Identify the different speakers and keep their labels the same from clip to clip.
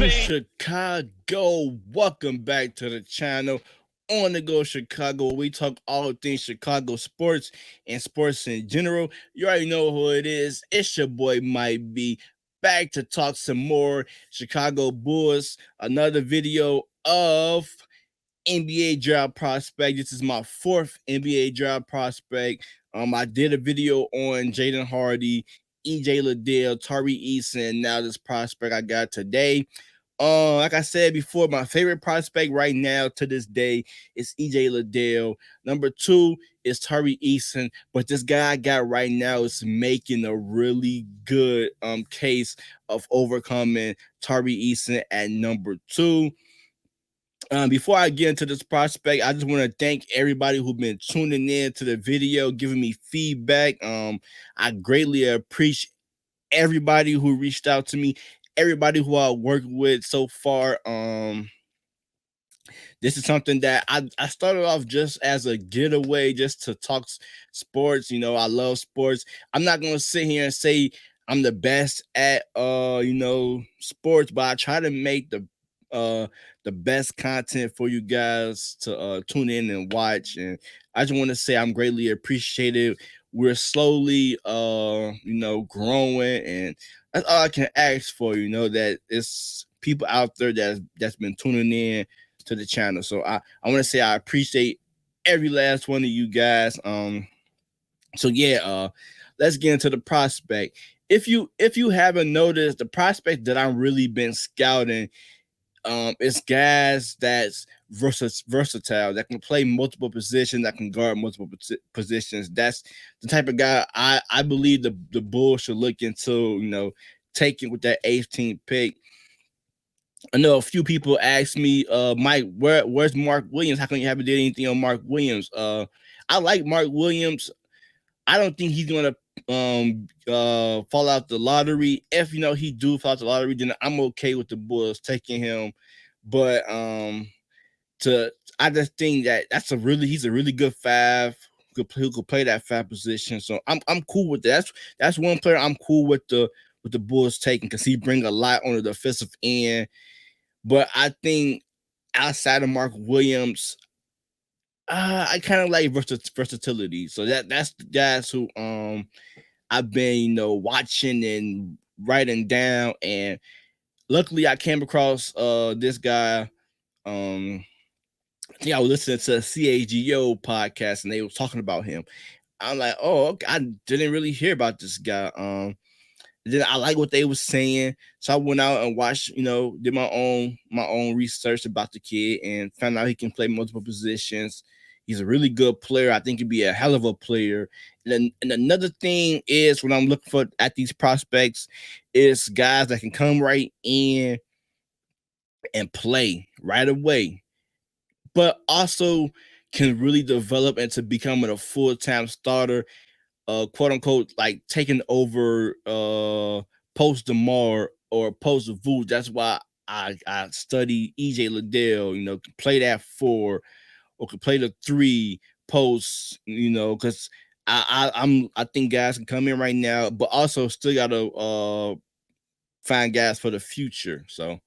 Speaker 1: Go Chicago. Welcome back to the channel. On the Go Chicago, where we talk all things Chicago sports and sports in general. You already know who it is. It's your boy Might Be back to talk some more Chicago Bulls. Another video of NBA draft prospect. This is my fourth NBA draft prospect. I did a video on Jaden Hardy, EJ Liddell, Tari Eason. Now this prospect I got today. Like I said before, my favorite prospect right now to this day is EJ Liddell. Number two is Tari Eason, but this guy I got right now is making a really good case of overcoming Tari Eason at number two. Before I get into this prospect, I just want to thank everybody who's been tuning in to the video, giving me feedback. I greatly appreciate everybody who reached out to me, everybody who I worked with so far. This is something that I started off just as a getaway, just to talk sports. You know, I love sports. I'm not gonna sit here and say I'm the best at sports, but I try to make the best content for you guys to tune in and watch. And I just want to say I'm greatly appreciated. We're slowly growing, and that's all I can ask for. You know, that it's people out there that's been tuning in to the channel. So I want to say I appreciate every last one of you guys. Let's get into the prospect. If you haven't noticed, the prospect that I've really been scouting, it's guys that's versatile, that can play multiple positions, that can guard multiple positions. That's the type of guy I believe the Bulls should look into, taking with that 18th pick. I know a few people ask me, Mike, where's Mark Williams? How come you haven't did anything on Mark Williams? I like Mark Williams. I don't think he's gonna fall out the lottery. If he do fall out the lottery, then I'm okay with the Bulls taking him. But I just think that he's a really good five who could play that five position. So I'm cool with that. That's one player I'm cool with the Bulls taking, because he bring a lot on the defensive end. But I think outside of Mark Williams, I kind of like versatility. So that's the guys who I've been watching and writing down, and luckily I came across this guy. I think I was listening to a CAGO podcast, and they were talking about him. I'm like, oh, okay, I didn't really hear about this guy. Then I like what they were saying, so I went out and watched, did my own research about the kid, and found out he can play multiple positions. He's a really good player. I think he'd be a hell of a player. And another thing is, when I'm looking for at these prospects, is guys that can come right in and play right away, but also can really develop into becoming a full-time starter, quote unquote, like taking over post DeMar or post Vooch. That's why I study EJ Liddell, can play that four or can play the three posts, because I think guys can come in right now, but also still gotta find guys for the future. So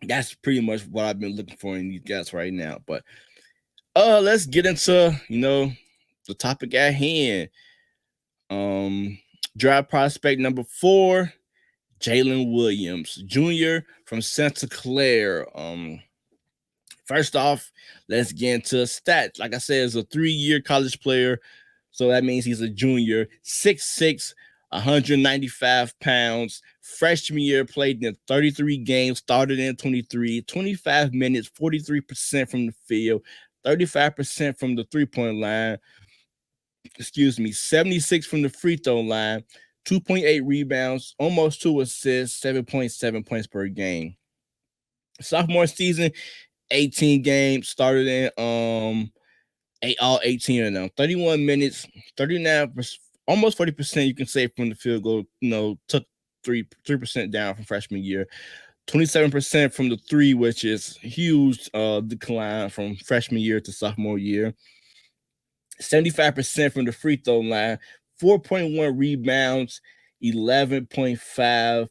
Speaker 1: that's pretty much what I've been looking for in these guys right now. But let's get into the topic at hand. Draft prospect number 4, Jalen Williams Jr. from Santa Clara. First off, let's get into stats. Like I said, it's a 3-year college player, so that means he's a junior. 6'6", 195 pounds. Freshman year, played in 33 games, started in 23, 25 minutes, 43% from the field, 35% from the three-point line. 76 from the free throw line, 2.8 rebounds, almost 2 assists, 7.7 points per game. Sophomore season, 18 games, started in all 18 of them, 31 minutes, 39, almost 40%, you can say, from the field goal. Took 3% down from freshman year. 27% from the three, which is huge decline from freshman year to sophomore year. 75% from the free throw line, 4.1 rebounds, 11.5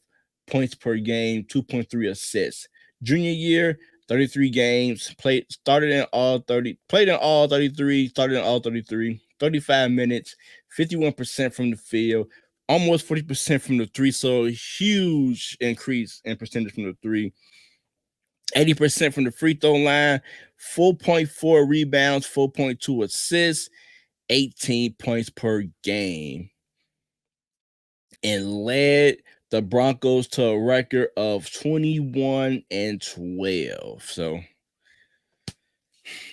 Speaker 1: points per game, 2.3 assists. Junior year, 33 games, started in all 30, played in all 33, started in all 33, 35 minutes, 51% from the field, almost 40% from the three. So a huge increase in percentage from the three. 80% from the free throw line, 4.4 rebounds, 4.2 assists, 18 points per game, and led the Broncos to a record of 21-12. So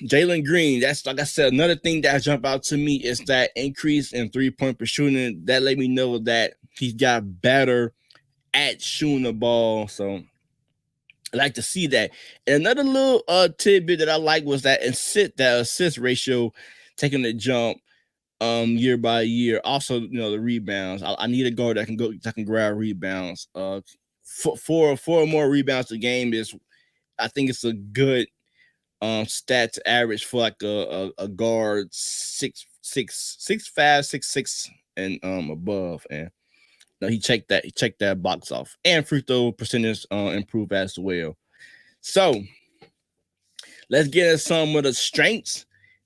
Speaker 1: Jalen Green, that's like I said, another thing that jumped out to me is that increase in 3-point per shooting. That let me know that he's got better at shooting the ball. So I like to see that. And another little tidbit that I like was that assist ratio taking the jump year by year. Also, the rebounds. I need a guard that can grab rebounds. Four or more rebounds a game is, I think it's a good stat to average for like a guard 6'5", 6'6", and above. And no, he checked that box off. And free throw percentage improve as well. So let's get into some of the strengths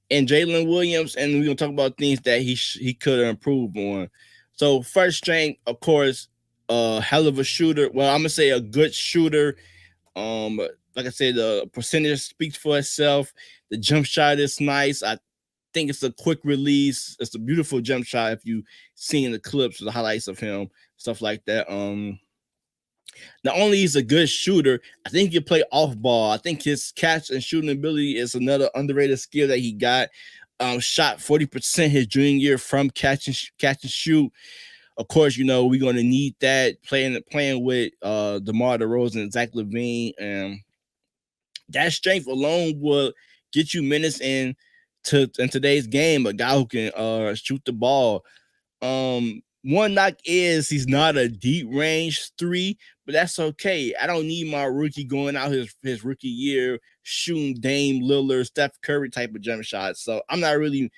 Speaker 1: in Jalen Williams, and we're gonna talk about things that he could improve on. So first strength, of course, hell of a shooter. Well, I'm gonna say a good shooter. Like I said, the percentage speaks for itself. The jump shot is nice. I think it's a quick release. It's a beautiful jump shot. If you seen the clips, the highlights of him, stuff like that. Not only he's a good shooter, I think he can play off ball. I think his catch and shooting ability is another underrated skill that he got. Shot 40% his junior year from catch and shoot. Of course, we're going to need that playing with DeMar DeRozan and Zach LaVine, and that strength alone will get you minutes in today's game. A guy who can shoot the ball. One knock is he's not a deep range three, but that's okay. I don't need my rookie going out his rookie year shooting Dame Lillard, Steph Curry type of jump shots. So I'm not really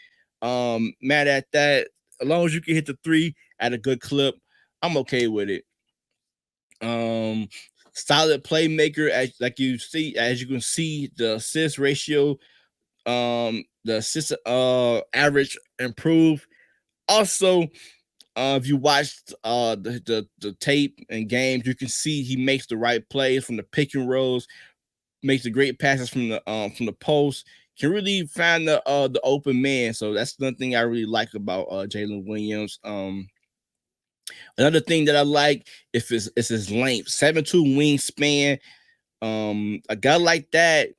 Speaker 1: mad at that. As long as you can hit the three at a good clip, I'm okay with it. Solid playmaker, as you can see, the assist ratio, the assist average improved. Also, if you watched the tape and games, you can see he makes the right plays from the pick and rolls, makes the great passes from the post, can really find the open man. So that's another thing I really like about Jalen Williams. Another thing that I like is his length, 7'2" wingspan. A guy like that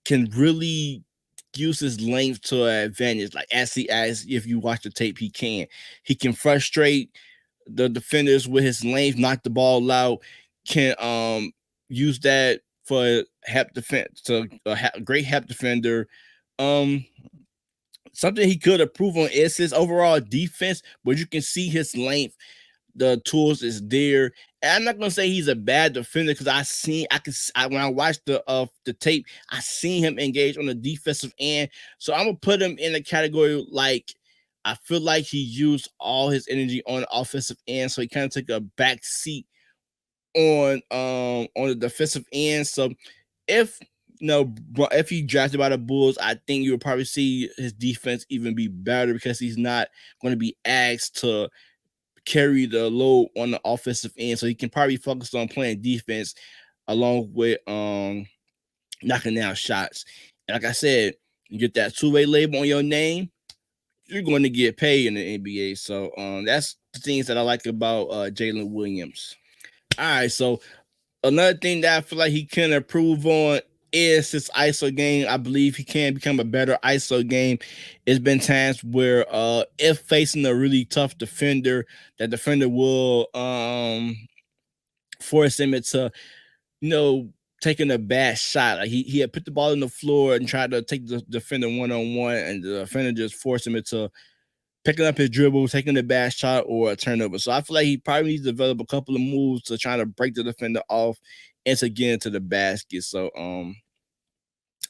Speaker 1: can really use his length to an advantage. Like as if you watch the tape, he can frustrate the defenders with his length, knock the ball out, can use that for help defense, to a great help defender. Something he could improve on is his overall defense, but you can see his length, the tools is there. And I'm not gonna say he's a bad defender because when I watched the tape, I seen him engage on the defensive end. So I'm gonna put him in the category like I feel like he used all his energy on the offensive end, so he kind of took a back seat on the defensive end. So if if he drafted by the Bulls, I think you would probably see his defense even be better because he's not going to be asked to carry the load on the offensive end. So he can probably focus on playing defense along with knocking down shots. And like I said, you get that two-way label on your name, you're going to get paid in the NBA. So that's the things that I like about Jalen Williams. All right, so another thing that I feel like he can improve on is his ISO game. I believe he can become a better ISO game. It's been times where if facing a really tough defender, that defender will force him into, taking a bad shot. Like he had put the ball on the floor and tried to take the defender one-on-one, and the defender just forced him into picking up his dribble, taking a bad shot, or a turnover. So I feel like he probably needs to develop a couple of moves to try to break the defender off and to get into the basket. So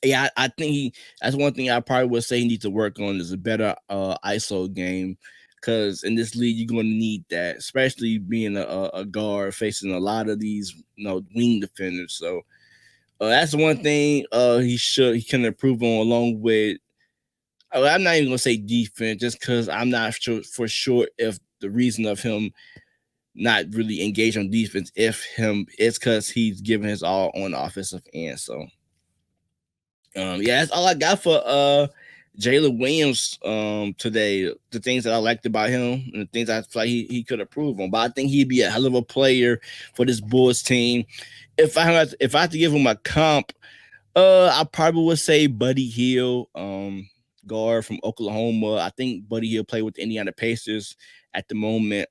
Speaker 1: yeah, I think that's one thing I probably would say he needs to work on is a better ISO game. because in this league you're going to need that, especially being a guard facing a lot of these wing defenders. So that's one thing he can improve on, along with. I'm not even gonna say defense, just because I'm not sure for sure if the reason of him not really engaged on defense, if him it's because he's giving his all on the offensive end. So yeah, that's all I got for Jalen Williams today. The things that I liked about him and the things I feel like he could improve on. But I think he'd be a hell of a player for this Bulls team. If I had to give him a comp, I probably would say Buddy Hield, guard from Oklahoma. I think Buddy Hield played with the Indiana Pacers at the moment.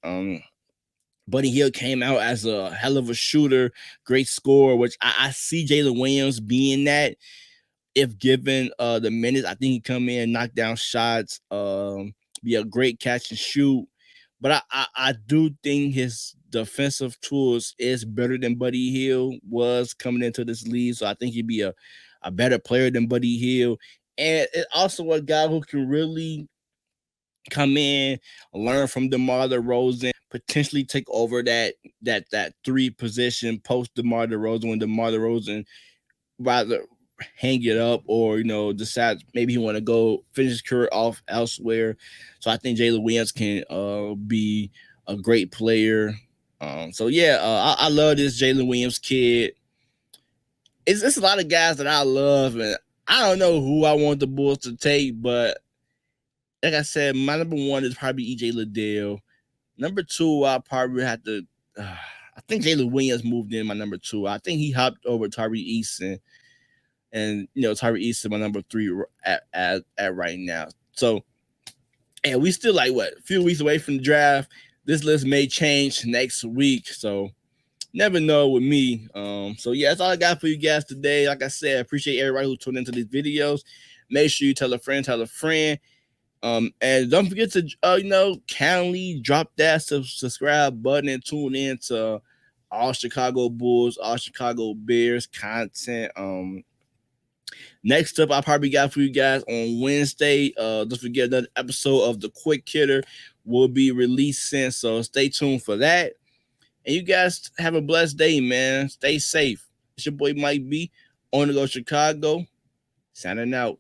Speaker 1: Buddy Hield came out as a hell of a shooter, great scorer, which I see Jalen Williams being that if given the minutes. I think he come in, knock down shots, be a great catch and shoot. But I do think his defensive tools is better than Buddy Hield was coming into this league. So I think he'd be a better player than Buddy Hield. And also a guy who can really come in, learn from DeMar DeRozan, potentially take over that three position post DeMar DeRozan when DeMar DeRozan rather hang it up or decide maybe he want to go finish his career off elsewhere. So I think Jalen Williams can be a great player. So yeah, I love this Jalen Williams kid. It's a lot of guys that I love, and I don't know who I want the Bulls to take, but like I said, my number one is probably EJ Liddell. Number two, I probably have to. I think Jalen Williams moved in my number two. I think he hopped over Tyree Easton, and Tyree Easton my number three at right now. So, and we still like a few weeks away from the draft. This list may change next week, so never know with me. So yeah, that's all I got for you guys today. Like I said, I appreciate everybody who tuned into these videos. Make sure you tell a friend. And don't forget to kindly drop that subscribe button and tune in to all Chicago Bulls, all Chicago Bears content. Next up, I probably got for you guys on Wednesday. Don't forget another episode of The Quick Hitter will be releasing, so stay tuned for that. And you guys have a blessed day, man. Stay safe. It's your boy Mike B on the Go Chicago. Signing out.